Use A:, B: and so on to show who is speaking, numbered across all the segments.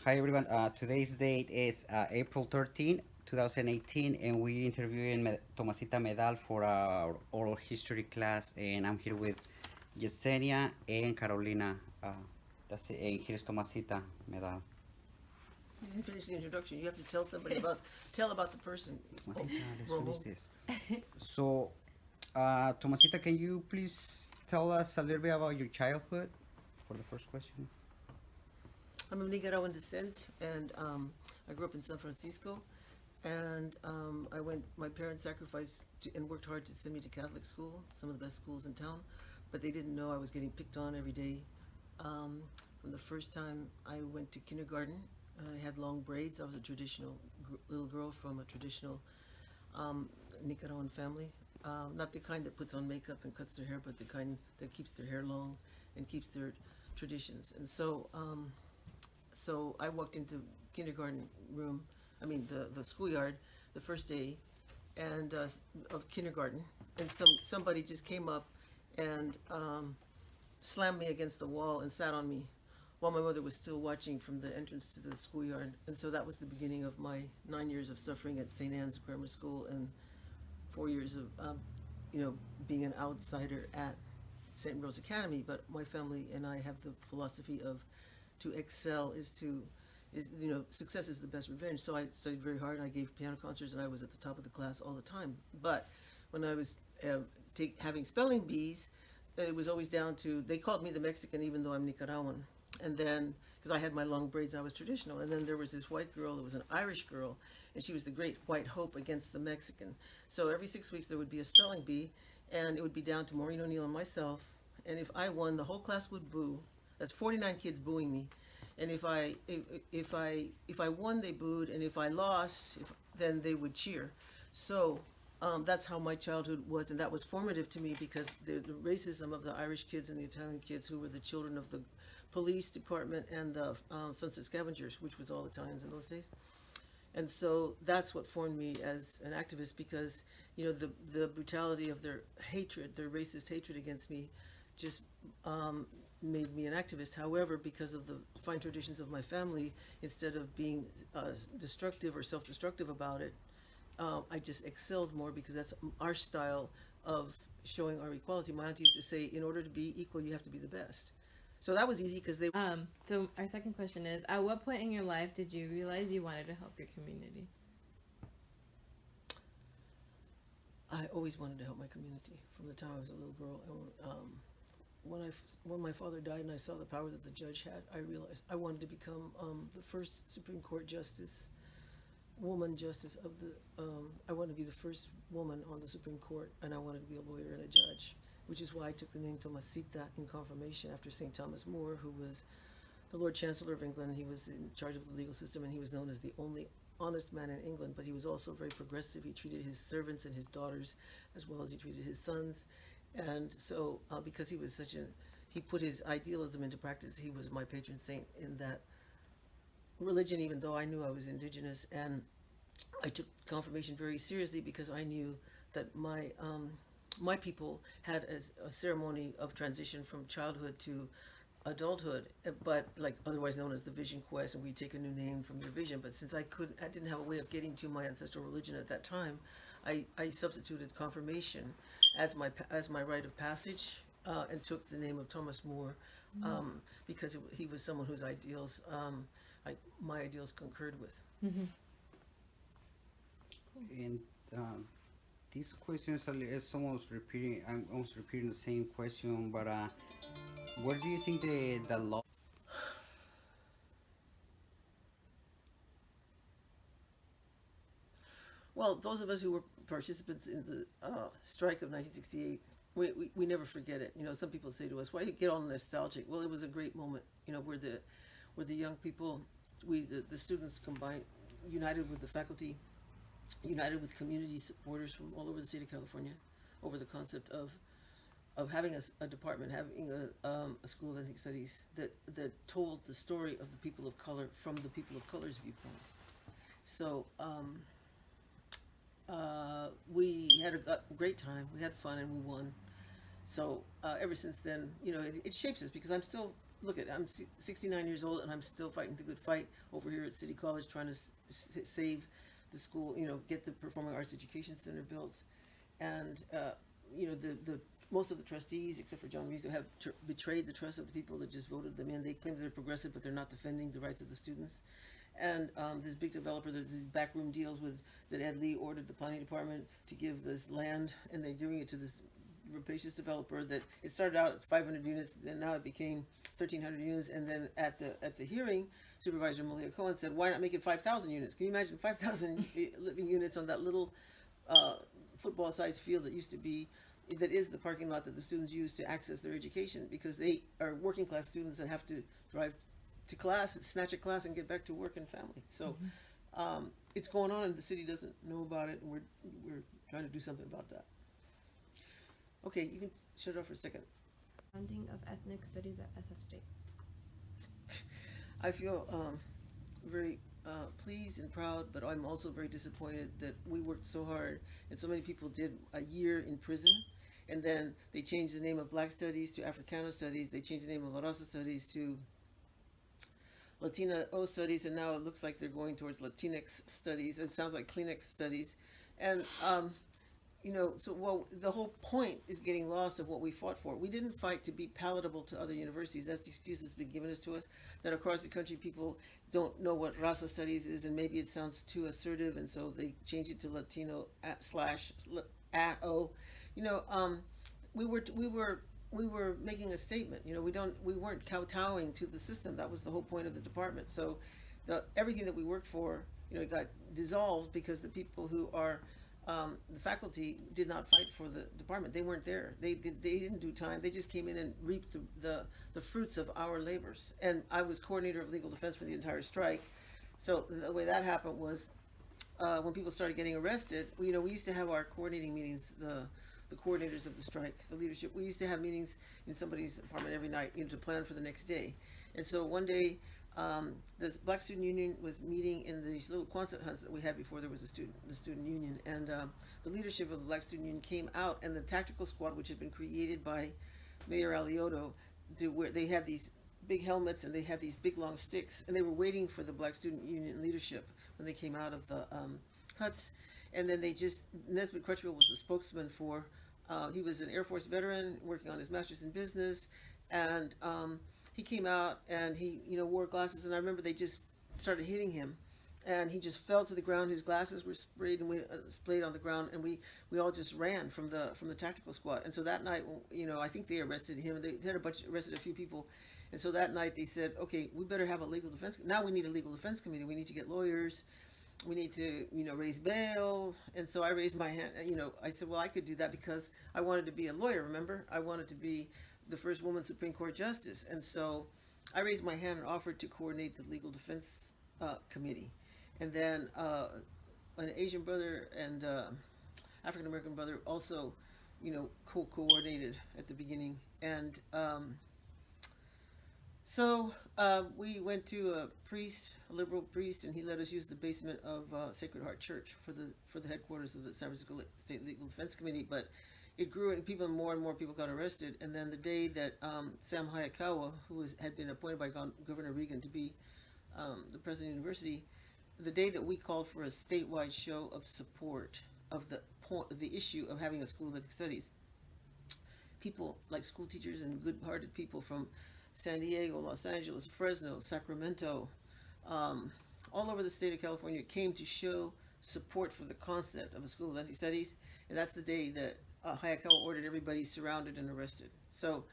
A: Hi everyone. Today's date is April 13, 2018, and we interviewing Tomasita Medal for our oral history class. And I'm here with Yesenia and Carolina. That's it. And here's Tomasita Medal.
B: You didn't finish the introduction. You have to tell somebody about tell about the person. Oh,
A: Tomasita, let's finish
B: Romo.
A: this. So, Tomasita, can you please tell us a little bit about your childhood for the first question?
B: I'm of Nicaraguan descent, and I grew up in San Francisco. And I went. My parents sacrificed and worked hard to send me to Catholic school, some of the best schools in town, but they didn't know I was getting picked on every day. Um, from the first time I went to kindergarten, I had long braids. I was a traditional little girl from a traditional Nicaraguan family. Not the kind that puts on makeup and cuts their hair, but the kind that keeps their hair long and keeps their traditions. And so I walked into kindergarten room, I mean the schoolyard, the first day, and of kindergarten, and somebody just came up and slammed me against the wall and sat on me while my mother was still watching from the entrance to the schoolyard. And so that was the beginning of my 9 years of suffering at St. Anne's Grammar School and 4 years of, being an outsider at St. Rose Academy. But my family and I have the philosophy of to excel success is the best revenge. So I studied very hard. I gave piano concerts and I was at the top of the class all the time. But when I was having spelling bees, it was always down to, they called me the Mexican even though I'm Nicaraguan. And then, because I had my long braids, I was traditional. And then there was this white girl that was an Irish girl, and she was the great white hope against the Mexican. So every 6 weeks there would be a spelling bee, and it would be down to Maureen O'Neill and myself. And if I won, the whole class would boo. That's 49 kids booing me. And if I won, they booed, and if I lost, then they would cheer. So that's how my childhood was, and that was formative to me because the racism of the Irish kids and the Italian kids who were the children of the police department and the Sunset Scavengers, which was all Italians in those days. And so that's what formed me as an activist because, the brutality of their hatred, their racist hatred against me just made me an activist. However, because of the fine traditions of my family, instead of being destructive or self-destructive about it, I just excelled more because that's our style of showing our equality. My auntie used to say, in order to be equal, you have to be the best. So that was easy because they.
C: So our second question is: at what point in your life did you realize you wanted to help your community?
B: I always wanted to help my community from the time I was a little girl. And when my father died and I saw the power that the judge had, I realized I wanted to become the first Supreme Court justice, woman justice of the. I wanted to be the first woman on the Supreme Court, and I wanted to be a lawyer and a judge, which is why I took the name Tomasita in confirmation after St. Thomas More, who was the Lord Chancellor of England. He was in charge of the legal system, and he was known as the only honest man in England, but he was also very progressive. He treated his servants and his daughters as well as he treated his sons. And so, because he put his idealism into practice, he was my patron saint in that religion, even though I knew I was indigenous. And I took confirmation very seriously because I knew that my people had a ceremony of transition from childhood to adulthood, but like otherwise known as the vision quest, and we take a new name from your vision. But since I didn't have a way of getting to my ancestral religion at that time, I substituted confirmation as my rite of passage, and took the name of Thomas More, because he was someone whose ideals, my ideals concurred with.
C: Mm-hmm.
A: And this question is almost repeating. I'm almost repeating the same question, but where do you think the law?
B: Well, those of us who were participants in the strike of 1968, we never forget it. Some people say to us, "Why you get all nostalgic?" Well, it was a great moment. Where the young people, the students combined, united with the faculty, united with community supporters from all over the state of California, over the concept of having a department, having a school of ethnic studies that told the story of the people of color from the people of color's viewpoint. So. We had a great time. We had fun and we won. So ever since then, it shapes us because I'm still look at, 69 years old and I'm still fighting the good fight over here at City College, trying to save the school, get the Performing Arts Education Center built. And, the most of the trustees, except for John Rizzo, have betrayed the trust of the people that just voted them in. They claim they're progressive, but they're not defending the rights of the students. And this big developer, there's these backroom deals with that Ed Lee ordered the planning department to give this land, and they're giving it to this rapacious developer that it started out at 500 units, then now it became 1,300 units, and then at the hearing, Supervisor Malia Cohen said, "Why not make it 5,000 units?" Can you imagine 5,000 living units on that little football-sized field that used to be, that is the parking lot that the students use to access their education, because they are working class students that have to drive to class, snatch a class, and get back to work and family. So it's going on, and the city doesn't know about it, and we're trying to do something about that. Okay, you can shut it off for a second.
C: Funding of ethnic studies at SF State.
B: I feel very pleased and proud, but I'm also very disappointed that we worked so hard and so many people did a year in prison, and then they changed the name of Black Studies to Africana Studies, they changed the name of La Raza Studies to Latina Studies, and now it looks like they're going towards Latinx Studies. It sounds like Kleenex Studies. And the whole point is getting lost of what we fought for. We didn't fight to be palatable to other universities. That's the excuse that's been given to us, that across the country people don't know what Raza Studies is, and maybe it sounds too assertive, and so they change it to Latino /O. We were making a statement. We weren't kowtowing to the system. That was the whole point of the department. So everything that we worked for, got dissolved because the people who are the faculty did not fight for the department. They weren't there. They didn't do time. They just came in and reaped the fruits of our labors. And I was coordinator of legal defense for the entire strike. So the way that happened was when people started getting arrested, we used to have our coordinating meetings, the coordinators of the strike, the leadership. We used to have meetings in somebody's apartment every night, to plan for the next day. And so one day, the Black Student Union was meeting in these little Quonset huts that we had before there was the student union, and the leadership of the Black Student Union came out, and the tactical squad, which had been created by Mayor Alioto, where they had these big helmets and they had these big long sticks, and they were waiting for the Black Student Union leadership when they came out of the huts. And then Nesbitt Crutchfield was the spokesman for, he was an Air Force veteran working on his master's in business, and he came out and he, wore glasses, and I remember they just started hitting him, and he just fell to the ground. His glasses were sprayed and splayed on the ground, and we all just ran from the tactical squad. And so that night, I think they arrested him. They had arrested a few people, and so that night they said, okay, we better have a legal defense. Now we need a legal defense committee. We need to get lawyers. We need to, raise bail. And so I raised my hand. I said, well, I could do that because I wanted to be a lawyer. Remember, I wanted to be the first woman Supreme Court justice, and so I raised my hand and offered to coordinate the legal defense committee. And then an Asian brother and African American brother also, coordinated at the beginning. And so we went to a liberal priest, and he let us use the basement of Sacred Heart Church for the headquarters of the San Francisco State Legal Defense Committee. But it grew, and more and more people got arrested. And then the day that Sam Hayakawa, who had been appointed by Governor Reagan to be the president of the university, the day that we called for a statewide show of support of the issue of having a School of Ethnic Studies, people like school teachers and good-hearted people from San Diego, Los Angeles, Fresno, Sacramento, all over the state of California came to show support for the concept of a School of Ethnic Studies. And that's the day that Hayakawa ordered everybody surrounded and arrested. So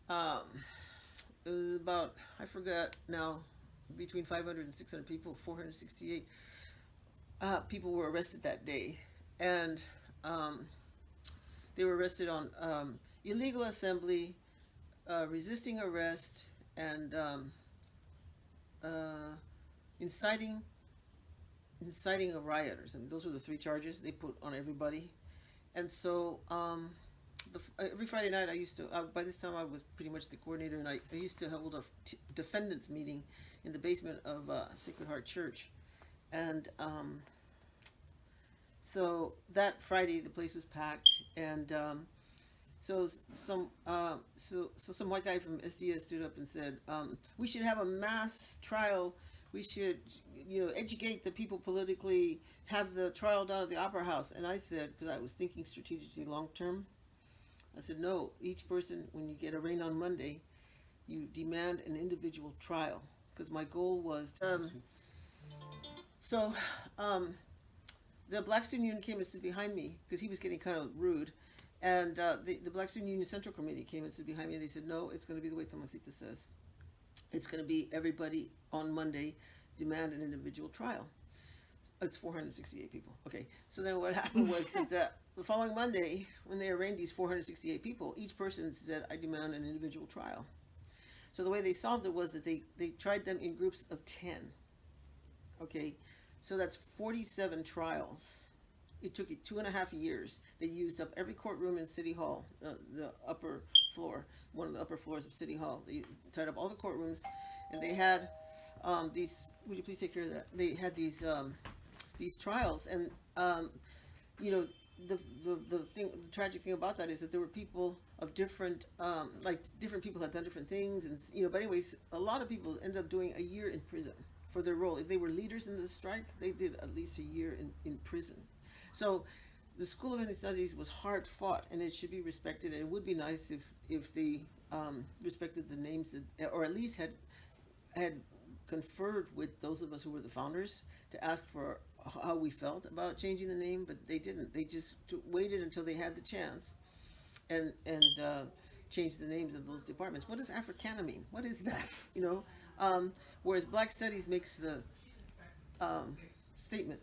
B: it was about, I forgot now, between 500 and 600 people, 468 people were arrested that day. And they were arrested on illegal assembly, resisting arrest, and inciting a riot, or something. Those were the three charges they put on everybody. And so every Friday night I used to, by this time I was pretty much the coordinator, and I used to hold a defendants meeting in the basement of Sacred Heart Church. And so that Friday the place was packed, and So some white guy from SDS stood up and said, we should have a mass trial. We should, educate the people politically, have the trial down at the Opera House. And I said, because I was thinking strategically long term, I said, no, each person, when you get arraigned on Monday, you demand an individual trial. Because my goal was, so the Black Student Union came and stood behind me because he was getting kind of rude. And the Black Student Union Central Committee came and stood behind me and they said, no, it's going to be the way Tomasita says. It's going to be everybody on Monday demand an individual trial. It's 468 people. Okay, so then what happened was that the following Monday, when they arraigned these 468 people, each person said, I demand an individual trial. So the way they solved it was that they tried them in groups of 10. Okay, so that's 47 trials. It took it 2.5 years. They used up every courtroom in City Hall, the upper floor, one of the upper floors of City Hall. They tied up all the courtrooms, and they had these. Would you please take care of that? They had these trials, and the tragic thing about that is that there were people of different different people had done different things, and But anyways, a lot of people ended up doing a year in prison for their role. If they were leaders in the strike, they did at least a year in prison. So the School of Ethnic Studies was hard fought, and it should be respected. And it would be nice if they respected the names that, or at least had conferred with those of us who were the founders to ask for how we felt about changing the name, but they didn't. They just waited until they had the chance, and changed the names of those departments. What does Africana mean? What is that? Whereas Black Studies makes the statement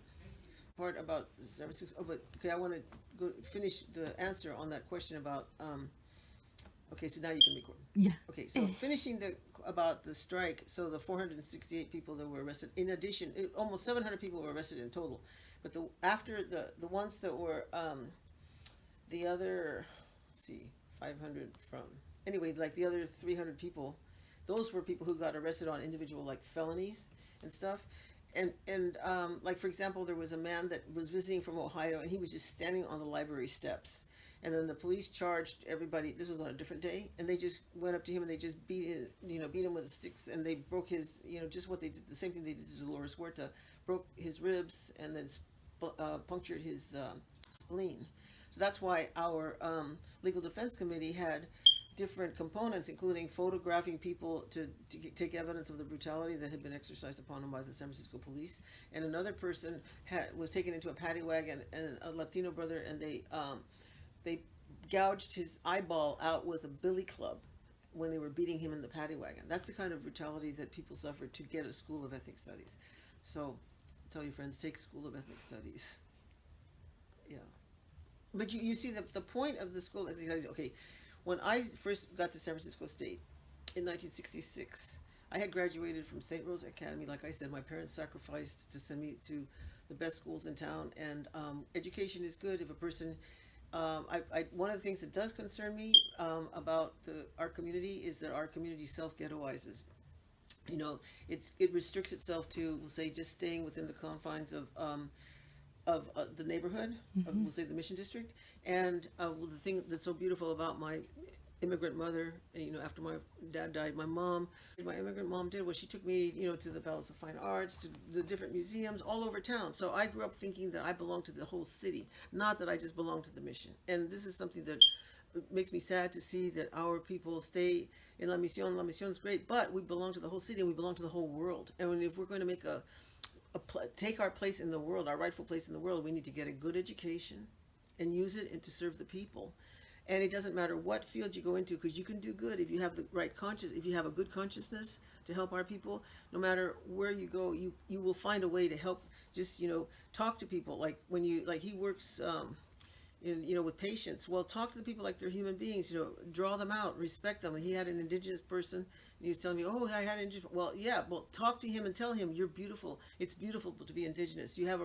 B: part about services. Oh, but okay, I want to go finish the answer on that question about. Okay, so now you can record.
C: Yeah.
B: Okay, so finishing about the strike. So the 468 people that were arrested. In addition, almost 700 people were arrested in total. But after the ones that were the other, let's see, 500 from anyway, like the other 300 people, those were people who got arrested on individual like felonies and stuff. And like for example, there was a man that was visiting from Ohio, and he was just standing on the library steps. And then the police charged everybody. This was on a different day, and they just went up to him and they just beat him with sticks, and they broke his, just what they did, the same thing they did to Dolores Huerta, broke his ribs and then punctured his spleen. So that's why our legal defense committee had different components, including photographing people to take evidence of the brutality that had been exercised upon them by the San Francisco police. And another person was taken into a paddy wagon, and a Latino brother, and they gouged his eyeball out with a billy club when they were beating him in the paddy wagon. That's the kind of brutality that people suffered to get a School of Ethnic Studies. So tell your friends, take School of Ethnic Studies. Yeah. But you see the point of the School of Ethnic Studies, okay, when I first got to San Francisco State in 1966, I had graduated from St. Rose Academy. Like I said, my parents sacrificed to send me to the best schools in town, and education is good if a person one of the things that does concern me about our community is that our community self-ghettoizes. It restricts itself to, we'll say, just staying within the confines of the neighborhood, of, we'll say, the Mission District. And the thing that's so beautiful about my immigrant mother, after my dad died, my immigrant mom did was she took me, to the Palace of Fine Arts, to the different museums all over town. So I grew up thinking that I belonged to the whole city, not that I just belonged to the Mission. And this is something that makes me sad to see that our people stay in La Misión. La Misión is great, but we belong to the whole city and we belong to the whole world. And if we're going to make take our place in the world, our rightful place in the world, we need to get a good education and use it and to serve the people. And it doesn't matter what field you go into, because you can do good if you have the right if you have a good consciousness to help our people. No matter where you go, you will find a way to help. Just talk to people. Like when he works with patients. Well, talk to the people like they're human beings. Draw them out, respect them. He had an indigenous person, and he was telling me, "Oh, I had an indigenous." Well, yeah. Well, talk to him and tell him you're beautiful. It's beautiful to be indigenous. You have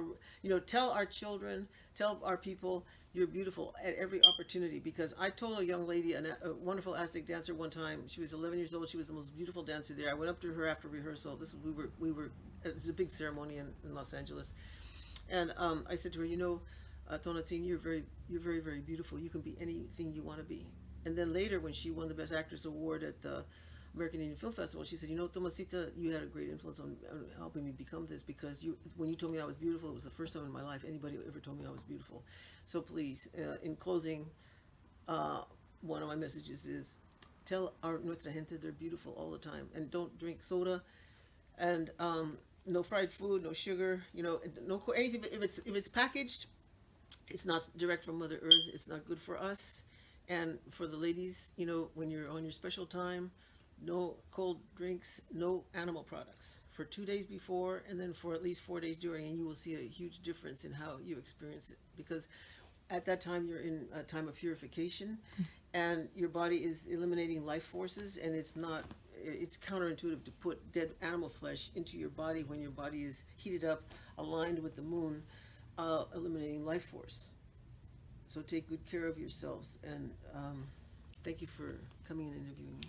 B: tell our children, tell our people you're beautiful at every opportunity. Because I told a young lady, a wonderful Aztec dancer, one time. She was 11 years old. She was the most beautiful dancer there. I went up to her after rehearsal. We were. It was a big ceremony in Los Angeles, and I said to her, Tonatine, you're very, very beautiful. You can be anything you want to be. And then later, when she won the Best Actress award at the American Indian Film Festival, she said, Tomasita, you had a great influence on helping me become this, because when you told me I was beautiful, it was the first time in my life anybody ever told me I was beautiful. So please, in closing, one of my messages is, tell our nuestra gente they're beautiful all the time, and don't drink soda, and no fried food, no sugar, no anything. If it's packaged, it's not direct from Mother Earth. It's not good for us. And for the ladies, when you're on your special time, no cold drinks, no animal products for 2 days before, and then for at least 4 days during, and you will see a huge difference in how you experience it, because at that time you're in a time of purification, and your body is eliminating life forces, and it's counterintuitive to put dead animal flesh into your body when your body is heated up, aligned with the moon, eliminating life force. So take good care of yourselves, and thank you for coming and interviewing me.